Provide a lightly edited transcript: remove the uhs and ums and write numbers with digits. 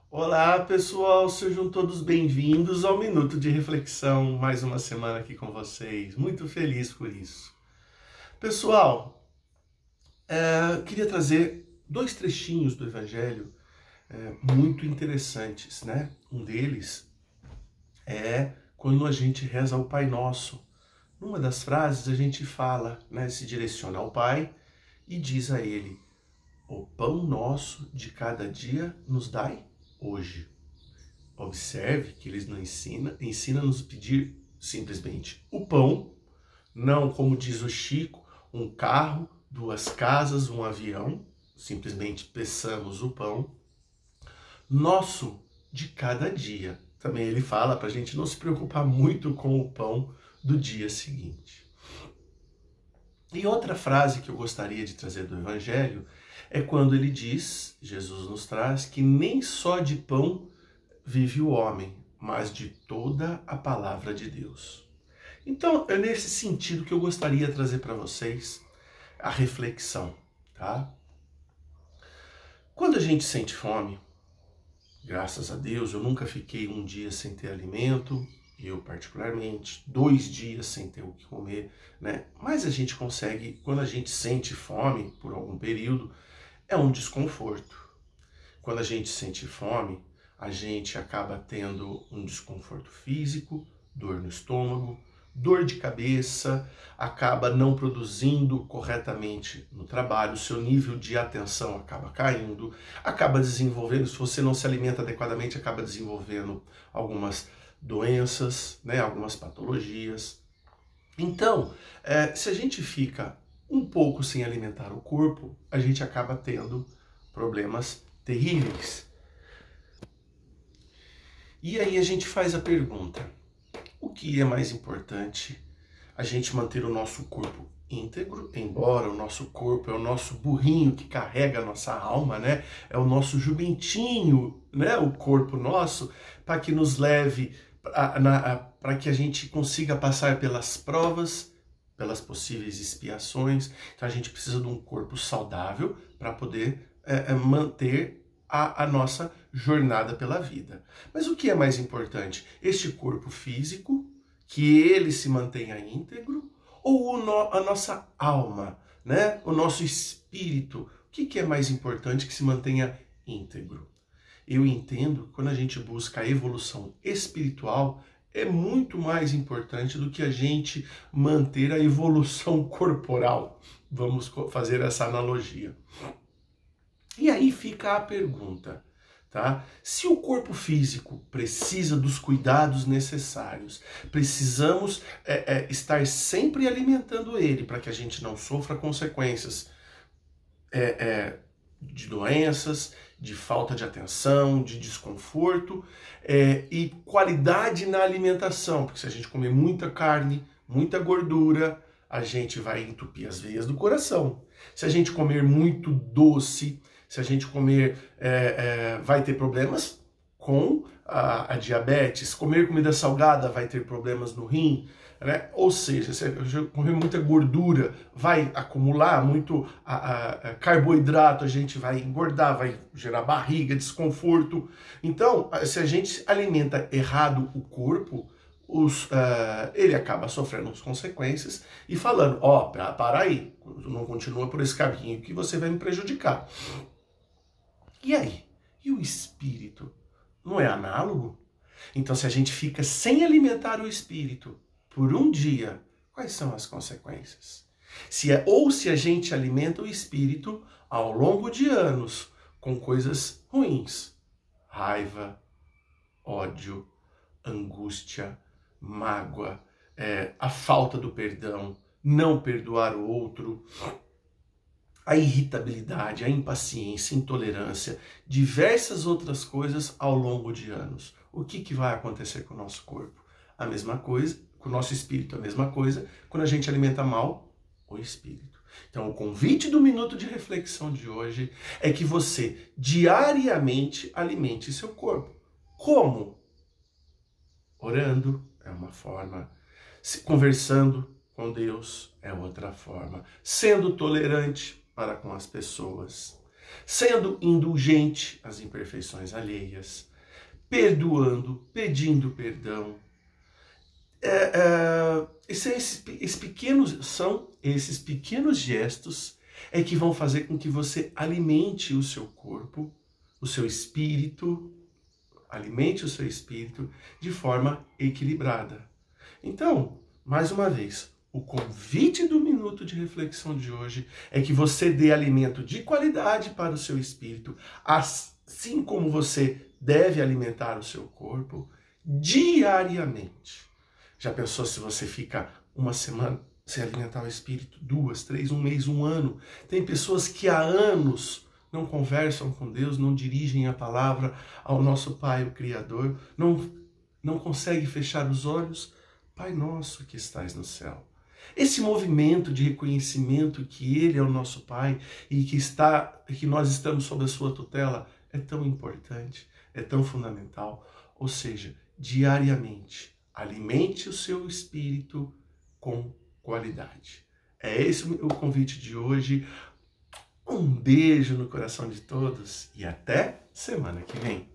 Olá, pessoal, sejam todos bem-vindos ao Minuto de Reflexão. Mais uma semana aqui com vocês. Muito feliz por isso. Pessoal, queria trazer dois trechinhos do Evangelho muito interessantes, né? Um deles é quando a gente reza o Pai Nosso. Numa das frases a gente fala, né, se direciona ao Pai e diz a Ele: o pão nosso de cada dia nos dai hoje. Observe que eles não ensina-nos a pedir simplesmente o pão, não como diz o Chico, um carro, duas casas, um avião, simplesmente peçamos o pão nosso de cada dia. Também ele fala para a gente não se preocupar muito com o pão do dia seguinte. E outra frase que eu gostaria de trazer do Evangelho é quando ele diz, Jesus nos traz, que nem só de pão vive o homem, mas de toda a palavra de Deus. Então, é nesse sentido que eu gostaria de trazer para vocês a reflexão, tá? Quando a gente sente fome, graças a Deus, eu nunca fiquei um dia sem ter alimento, eu particularmente, 2 dias sem ter o que comer, né? Mas a gente consegue, quando a gente sente fome por algum período, é um desconforto. Quando a gente sente fome, a gente acaba tendo um desconforto físico, dor no estômago, dor de cabeça, acaba não produzindo corretamente no trabalho, o seu nível de atenção acaba caindo, acaba desenvolvendo, se você não se alimenta adequadamente, acaba desenvolvendo algumas doenças, né, algumas patologias. Então, se a gente fica um pouco sem alimentar o corpo, a gente acaba tendo problemas terríveis. E aí a gente faz a pergunta: o que é mais importante? A gente manter o nosso corpo íntegro, embora o nosso corpo é o nosso burrinho que carrega a nossa alma, né? É o nosso jumentinho, né? O corpo nosso, para que nos leve, para que a gente consiga passar pelas provas, pelas possíveis expiações. Então a gente precisa de um corpo saudável para poder manter a nossa jornada pela vida. Mas o que é mais importante? Este corpo físico, que ele se mantenha íntegro, ou a nossa alma, né? O nosso espírito? O que é mais importante que se mantenha íntegro? Eu entendo que quando a gente busca a evolução espiritual, é muito mais importante do que a gente manter a evolução corporal. Vamos fazer essa analogia. E aí fica a pergunta, tá? Se o corpo físico precisa dos cuidados necessários, precisamos estar sempre alimentando ele para que a gente não sofra consequências de doenças, de falta de atenção, de desconforto e qualidade na alimentação, porque se a gente comer muita carne, muita gordura, a gente vai entupir as veias do coração. Se a gente comer muito doce, se a gente comer, vai ter problemas com a diabetes. Comer comida salgada vai ter problemas no rim, né? Ou seja, se a gente comer muita gordura, vai acumular muito carboidrato, a gente vai engordar, vai gerar barriga, desconforto. Então, se a gente alimenta errado o corpo, ele acaba sofrendo as consequências e falando: para aí, não continua por esse caminho que você vai me prejudicar. E aí? E o espírito? Não é análogo? Então, se a gente fica sem alimentar o espírito por um dia, quais são as consequências? Se a gente alimenta o espírito ao longo de anos com coisas ruins, raiva, ódio, angústia, mágoa, a falta do perdão, não perdoar o outro, a irritabilidade, a impaciência, a intolerância, diversas outras coisas ao longo de anos. O que vai acontecer com o nosso corpo? A mesma coisa, com o nosso espírito, a mesma coisa, quando a gente alimenta mal o espírito. Então, o convite do Minuto de Reflexão de hoje é que você diariamente alimente seu corpo. Como? Orando é uma forma, conversando com Deus é outra forma, sendo tolerante para com as pessoas, sendo indulgente às imperfeições alheias, perdoando, pedindo perdão. São esses pequenos gestos que vão fazer com que você alimente o seu corpo, o seu espírito, alimente o seu espírito de forma equilibrada. Então, mais uma vez, o convite do Minuto de Reflexão de hoje é que você dê alimento de qualidade para o seu espírito, assim como você deve alimentar o seu corpo diariamente. Já pensou se você fica uma semana sem alimentar o espírito, 2, 3, um mês, um ano? Tem pessoas que há anos não conversam com Deus, não dirigem a palavra ao nosso Pai, o Criador, não conseguem fechar os olhos. Pai nosso que estais no céu. Esse movimento de reconhecimento que Ele é o nosso Pai e que nós estamos sob a sua tutela é tão importante, é tão fundamental. Ou seja, diariamente, alimente o seu espírito com qualidade. É esse o convite de hoje. Um beijo no coração de todos e até semana que vem.